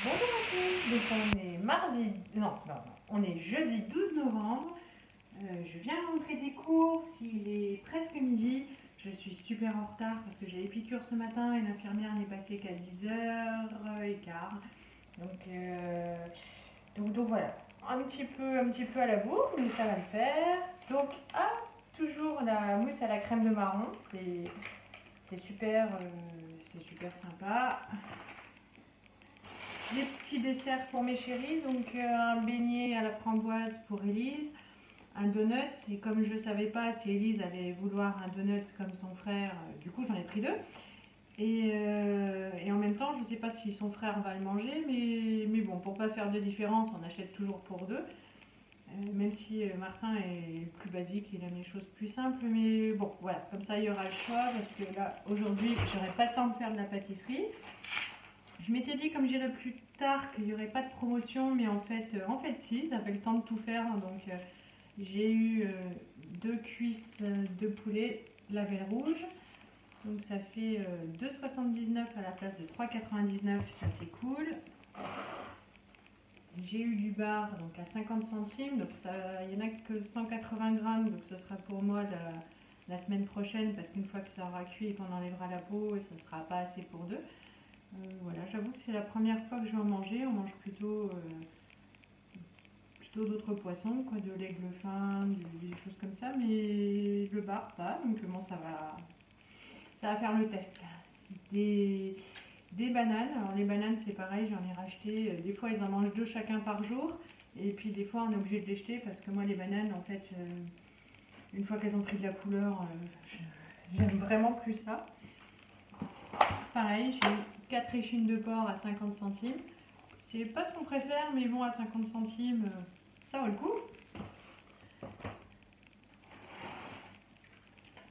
Bonjour à tous, donc on est mardi, non, on est jeudi 12 novembre, je viens rentrer des cours, il est presque midi, je suis super en retard parce que j'ai les piqûres ce matin et l'infirmière n'est passée qu'à 10h15, donc voilà, un petit peu à la bourre, mais ça va le faire. Donc, toujours la mousse à la crème de marron, c'est super sympa. Des petits desserts pour mes chéris, donc un beignet à la framboise pour Elise, un donut, et comme je ne savais pas si Elise allait vouloir un donut comme son frère, du coup j'en ai pris deux. Et en même temps, je ne sais pas si son frère va le manger, mais bon, pour pas faire de différence, on achète toujours pour deux. Même si Martin est plus basique, il aime les choses plus simples, mais bon, voilà, comme ça il y aura le choix, parce que là, aujourd'hui, j'aurai pas le temps de faire de la pâtisserie. Je m'étais dit, comme j'irai plus tard, qu'il n'y aurait pas de promotion, mais en fait si, j'avais le temps de tout faire. Donc j'ai eu deux cuisses de poulet label rouge. Donc ça fait 2,79 à la place de 3,99, ça c'est cool. J'ai eu du bar donc à 50 centimes, donc il n'y en a que 180 grammes, donc ce sera pour moi la semaine prochaine, parce qu'une fois que ça aura cuit et qu'on enlèvera la peau, ça ne sera pas assez pour deux. Voilà, j'avoue que c'est la première fois que je vais en manger. On mange plutôt d'autres poissons, quoi, de l'aigle fin, des choses comme ça, mais le bar pas, donc bon, ça va faire le test. Des, des bananes, alors les bananes c'est pareil, j'en ai racheté, des fois ils en mangent deux chacun par jour, et puis des fois on est obligé de les jeter parce que moi les bananes, en fait, une fois qu'elles ont pris de la couleur, j'aime vraiment plus ça. Pareil, j'ai eu 4 échines de porc à 50 centimes. C'est pas ce qu'on préfère, mais bon, à 50 centimes, ça vaut le coup.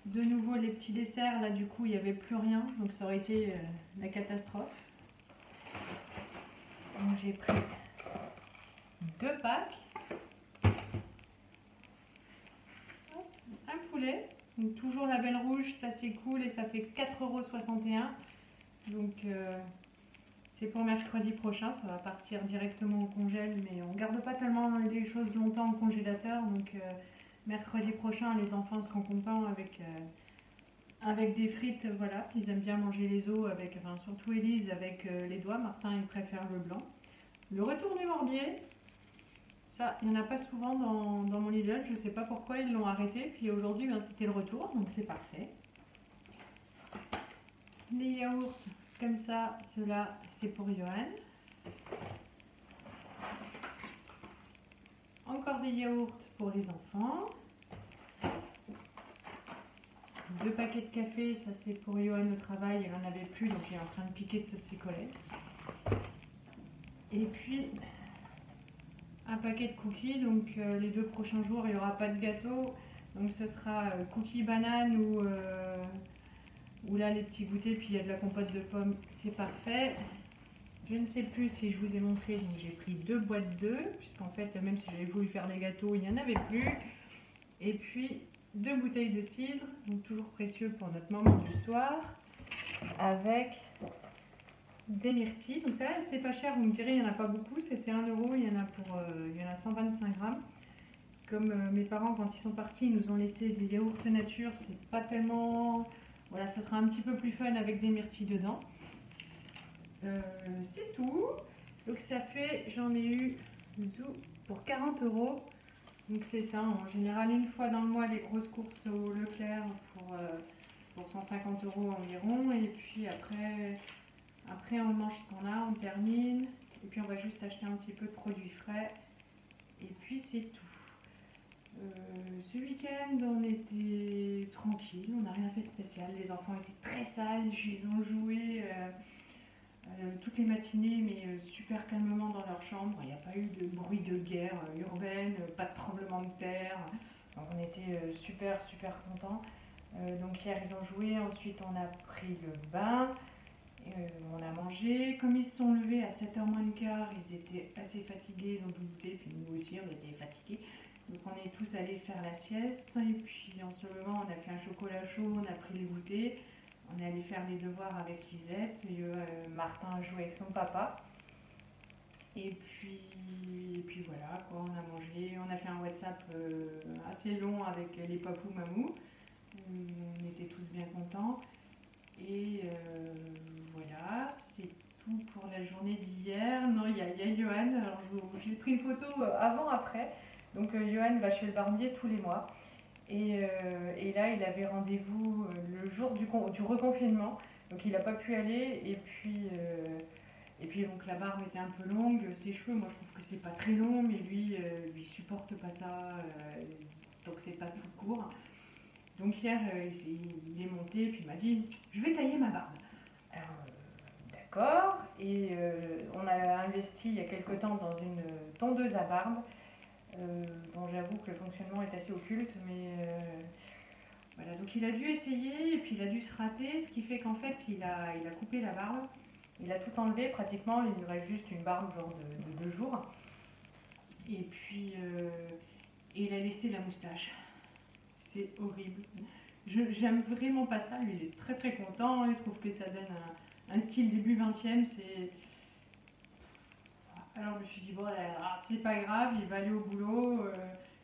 De nouveau, les petits desserts, là, du coup, il n'y avait plus rien, donc ça aurait été la catastrophe. Donc j'ai pris deux packs. Hop, un poulet, donc toujours label rouge, ça c'est cool, et ça fait 4,61 €. Donc c'est pour mercredi prochain, ça va partir directement au congèle, mais on garde pas tellement les choses longtemps au congélateur, donc mercredi prochain les enfants seront contents avec des frites. Voilà, ils aiment bien manger les os, enfin, surtout Elise avec les doigts. Martin il préfère le blanc. Le retour du morbier, ça il n'y en a pas souvent dans mon Lidl, je ne sais pas pourquoi ils l'ont arrêté, puis aujourd'hui c'était le retour, donc c'est parfait. Les yaourts comme ça, ceux-là c'est pour Johan. Encore des yaourts pour les enfants. Deux paquets de café, ça c'est pour Johan au travail, elle en avait plus, donc il est en train de piquer de ceux de ses collègues. Et puis un paquet de cookies, donc les 2 prochains jours il n'y aura pas de gâteau, donc ce sera cookies banane ou là les petits goûters, puis il y a de la compote de pommes, c'est parfait. Je ne sais plus si je vous ai montré, donc j'ai pris 2 boîtes d'œufs, puisqu'en fait même si j'avais voulu faire des gâteaux, il n'y en avait plus. Et puis 2 bouteilles de cidre, donc toujours précieux pour notre moment du soir, avec des myrtilles. Donc ça c'était pas cher, vous me direz, il n'y en a pas beaucoup, c'était 1 €, il y en a 125 grammes. Comme mes parents, quand ils sont partis, ils nous ont laissé des yaourts nature, c'est pas tellement. Voilà, ça sera un petit peu plus fun avec des myrtilles dedans. C'est tout. Donc ça fait, j'en ai eu pour 40 €. Donc c'est ça, en général, une fois dans le mois, les grosses courses au Leclerc pour 150 € environ. Et puis après on mange ce qu'on a, on termine. Et puis on va juste acheter un petit peu de produits frais. Et puis c'est tout. Ce week-end, on était tranquille, on n'a rien fait de spécial. Les enfants étaient très sages, ils ont joué toutes les matinées, mais super calmement dans leur chambre. Il n'y a pas eu de bruit de guerre urbaine, pas de tremblement de terre. Donc on était super contents. Donc hier ils ont joué, ensuite on a pris le bain, on a mangé. Comme ils se sont levés à 7h moins le quart, ils étaient assez fatigués, ils ont tout goûté, puis nous aussi on était fatigués. Donc on est tous allés faire la sieste, et puis en se levant on a fait un chocolat chaud, on a pris le goûter, on est allé faire les devoirs avec Lisette, et Martin a joué avec son papa. Et puis voilà, quoi, on a mangé, on a fait un WhatsApp assez long avec les papous mamous. On était tous bien contents. Et voilà, c'est tout pour la journée d'hier. Non, il y a Johan, alors j'ai pris une photo avant-après. Donc Johan va chez le barbier tous les mois. Et là, il avait rendez-vous le jour du reconfinement. Donc il n'a pas pu aller. Et puis donc la barbe était un peu longue. Ses cheveux, moi je trouve que c'est pas très long, mais lui supporte pas ça. Donc c'est pas tout court. Donc hier, il est monté et puis il m'a dit je vais tailler ma barbe. Alors, d'accord. Et on a investi il y a quelque temps dans une tondeuse à barbe. Bon, j'avoue que le fonctionnement est assez occulte, mais voilà. Donc il a dû essayer et puis il a dû se rater, ce qui fait qu'en fait il a coupé la barbe. Il a tout enlevé pratiquement, il lui reste juste une barbe genre de 2 jours. Et puis et il a laissé la moustache. C'est horrible. J'aime vraiment pas ça. Lui, il est très très content. Il trouve que ça donne un style début 20e. Alors je me suis dit, bon, c'est pas grave, il va aller au boulot.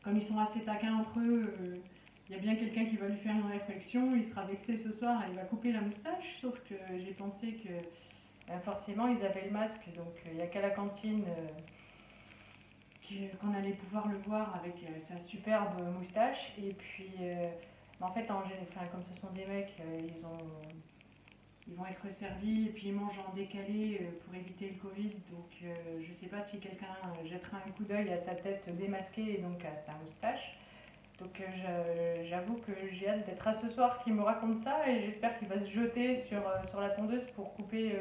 Comme ils sont assez taquins entre eux, il y a bien quelqu'un qui va lui faire une réflexion. Il sera vexé ce soir et il va couper la moustache. Sauf que j'ai pensé que forcément ils avaient le masque. Donc il n'y a qu'à la cantine qu'on allait pouvoir le voir avec sa superbe moustache. Et puis, en fait, comme ce sont des mecs, ils vont être servis et puis ils mangent en décalé pour éviter le Covid. Donc, je ne sais pas si quelqu'un jettera un coup d'œil à sa tête démasquée et donc à sa moustache. Donc, j'avoue que j'ai hâte d'être à ce soir qu'il me raconte ça et j'espère qu'il va se jeter sur la tondeuse pour couper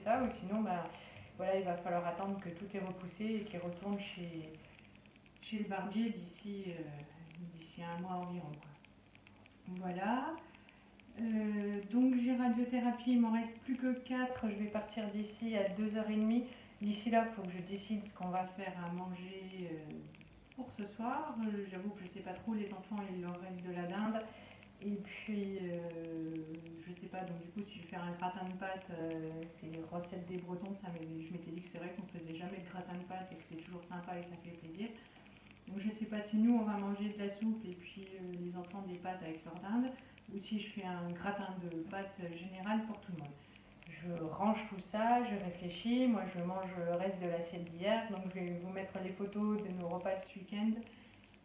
ça. Ou sinon, bah, voilà, il va falloir attendre que tout est repoussé et qu'il retourne chez le barbier d'ici un mois environ, quoi. Voilà. Donc j'ai radiothérapie, il m'en reste plus que 4. Je vais partir d'ici à 2h30. D'ici là, il faut que je décide ce qu'on va faire à manger pour ce soir. J'avoue que je ne sais pas trop, les enfants, il leur reste de la dinde. Et puis, je sais pas, donc du coup, si je vais faire un gratin de pâtes, c'est les recettes des Bretons, je m'étais dit que c'est vrai qu'on faisait jamais de gratin de pâtes et que c'est toujours sympa et que ça fait plaisir. Donc je sais pas si nous on va manger de la soupe et puis les enfants des pâtes avec leur dinde, ou si je fais un gratin de pâtes général pour tout le monde. Je range tout ça, je réfléchis, moi je mange le reste de l'assiette d'hier, donc je vais vous mettre les photos de nos repas de ce week-end.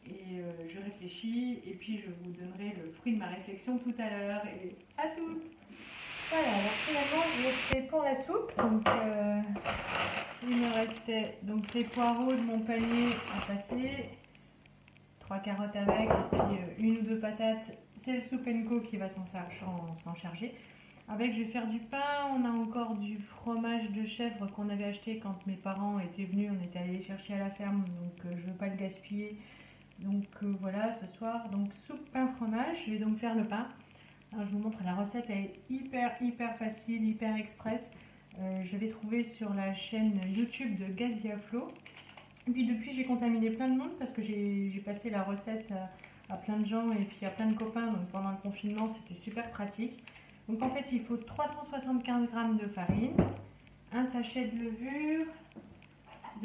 Et je réfléchis et puis je vous donnerai le fruit de ma réflexion tout à l'heure. Et à toutes. Voilà, alors finalement j'ai fait pour la soupe. Donc il me restait donc les poireaux de mon panier à passer, 3 carottes avec, et puis 1 ou 2 patates. C'est le Soup & Co qui va s'en charger. Avec, je vais faire du pain. On a encore du fromage de chèvre qu'on avait acheté quand mes parents étaient venus. On était allés les chercher à la ferme, donc je ne veux pas le gaspiller. Donc voilà, ce soir, donc soupe, pain, fromage. Je vais donc faire le pain. Alors, je vous montre la recette, elle est hyper facile, hyper express. Je l'ai trouvée sur la chaîne YouTube de Gazia Flo. Et puis depuis, j'ai contaminé plein de monde parce que j'ai passé la recette à plein de gens et puis à plein de copains. Donc pendant le confinement, c'était super pratique. Donc en fait, il faut 375 g de farine, un sachet de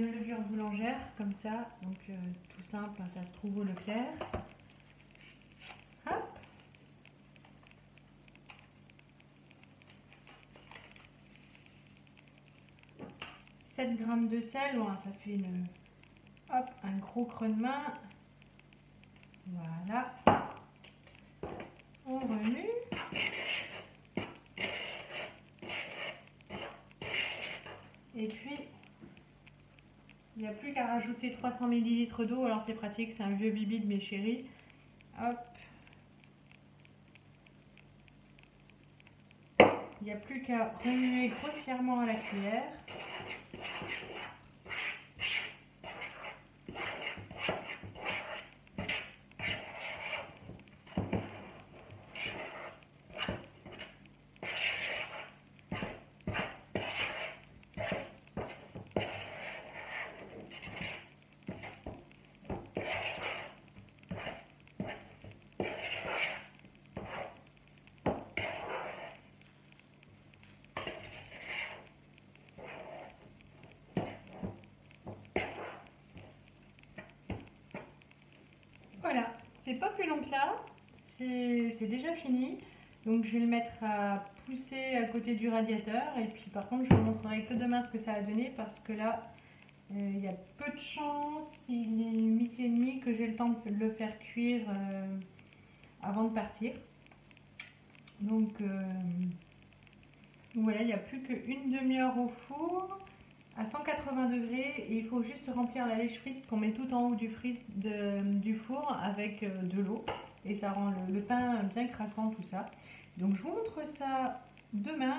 levure boulangère, comme ça. Donc tout simple, ça se trouve au Leclerc. Hop. 7 g de sel, voilà, ça fait un gros creux de main. Voilà. On remue. Et puis, il n'y a plus qu'à rajouter 300 ml d'eau. Alors c'est pratique, c'est un vieux bibi de mes chéris. Hop. Il n'y a plus qu'à remuer grossièrement à la cuillère. voilà, c'est pas plus long que là, c'est déjà fini. Donc je vais le mettre à pousser à côté du radiateur et puis par contre je vous montrerai que demain ce que ça a donné parce que là il y a peu de chance, il est midi et demi que j'ai le temps de le faire cuire avant de partir. Donc voilà, il n'y a plus qu'une demi-heure au four à 180 degrés et il faut juste remplir la lèche frite qu'on met tout en haut du four avec de l'eau et ça rend le pain bien craquant tout ça. Donc je vous montre ça demain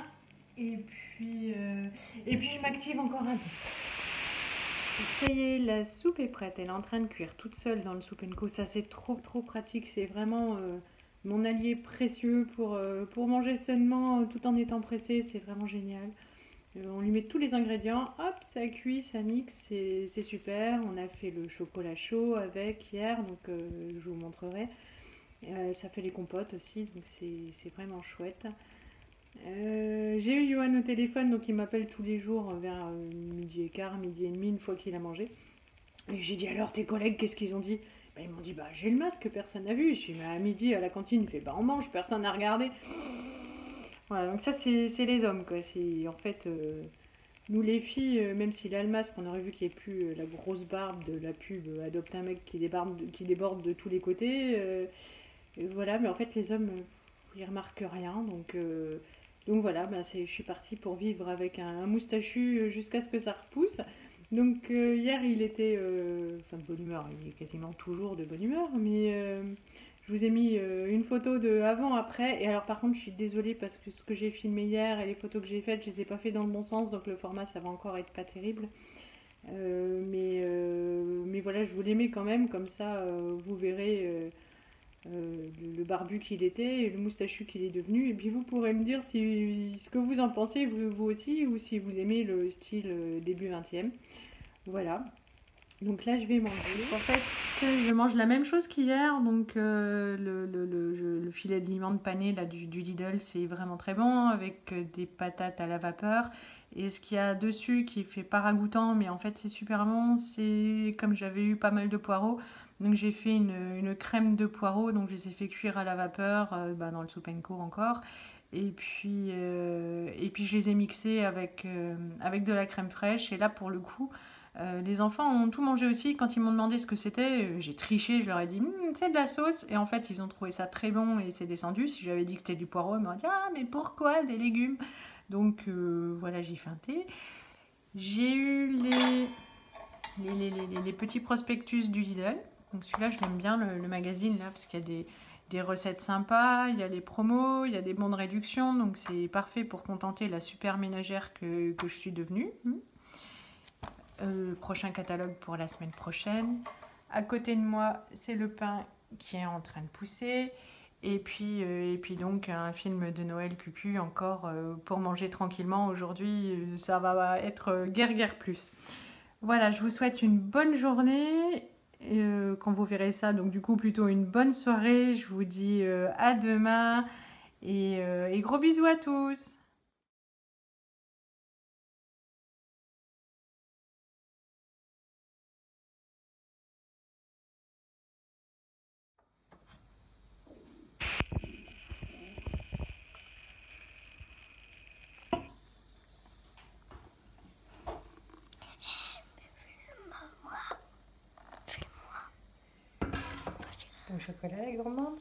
et puis je m'active encore un peu. Ça y est, la soupe est prête, elle est en train de cuire toute seule dans le Soup & Co. Ça c'est trop pratique, c'est vraiment mon allié précieux pour manger sainement tout en étant pressé, c'est vraiment génial. On lui met tous les ingrédients, hop, ça cuit, ça mixe, c'est super. On a fait le chocolat chaud avec hier, donc je vous montrerai. Ça fait les compotes aussi, donc c'est vraiment chouette. J'ai eu Johan au téléphone, donc il m'appelle tous les jours vers midi et quart, midi et demi, une fois qu'il a mangé. Et j'ai dit alors tes collègues, qu'est-ce qu'ils ont dit? Ils m'ont dit bah j'ai le masque, personne n'a vu. Je suis à midi à la cantine, il fait bah on mange, personne n'a regardé. Voilà, donc ça c'est les hommes quoi. En fait nous les filles, même s'il a le masque, on aurait vu qu'il n'y ait plus la grosse barbe de la pub Adopte un mec qui déborde de tous les côtés. Voilà, mais en fait les hommes, ils remarquent rien. Donc voilà, je suis partie pour vivre avec un moustachu jusqu'à ce que ça repousse. Donc hier il était de bonne humeur, il est quasiment toujours de bonne humeur, mais je vous ai mis une photo de avant après. Et alors par contre je suis désolée parce que ce que j'ai filmé hier et les photos que j'ai faites, je les ai pas fait dans le bon sens, donc le format ça va encore être pas terrible. Mais voilà, je vous les mets quand même, comme ça vous verrez le barbu qu'il était et le moustachu qu'il est devenu. Et puis vous pourrez me dire ce que vous en pensez vous aussi, ou si vous aimez le style début 20e. Voilà. Donc là je vais manger. En fait je mange la même chose qu'hier. Donc le filet de limande pané là, du Lidl, c'est vraiment très bon avec des patates à la vapeur. Et ce qu'il y a dessus qui fait pas ragoûtant, mais en fait c'est super bon, c'est comme j'avais eu pas mal de poireaux. Donc j'ai fait une crème de poireaux, donc je les ai fait cuire à la vapeur dans le Soup & Co encore. Et puis je les ai mixés avec de la crème fraîche. Et là pour le coup les enfants ont tout mangé aussi. Quand ils m'ont demandé ce que c'était, j'ai triché, je leur ai dit c'est de la sauce. Et en fait ils ont trouvé ça très bon et c'est descendu. Si j'avais dit que c'était du poireau, ils m'ont dit ah mais pourquoi des légumes? Donc voilà, j'ai feinté. J'ai eu les petits prospectus du Lidl. Donc celui-là je l'aime bien, le magazine là, parce qu'il y a des recettes sympas, il y a les promos, il y a des bons de réduction. Donc c'est parfait pour contenter la super ménagère que je suis devenue. Prochain catalogue pour la semaine prochaine. À côté de moi, c'est le pain qui est en train de pousser. Et puis donc un film de Noël cucu encore pour manger tranquillement. Aujourd'hui, ça va être guerre plus. Voilà, je vous souhaite une bonne journée. Quand vous verrez ça, donc du coup plutôt une bonne soirée. Je vous dis à demain et gros bisous à tous. Le chocolat, la gourmande.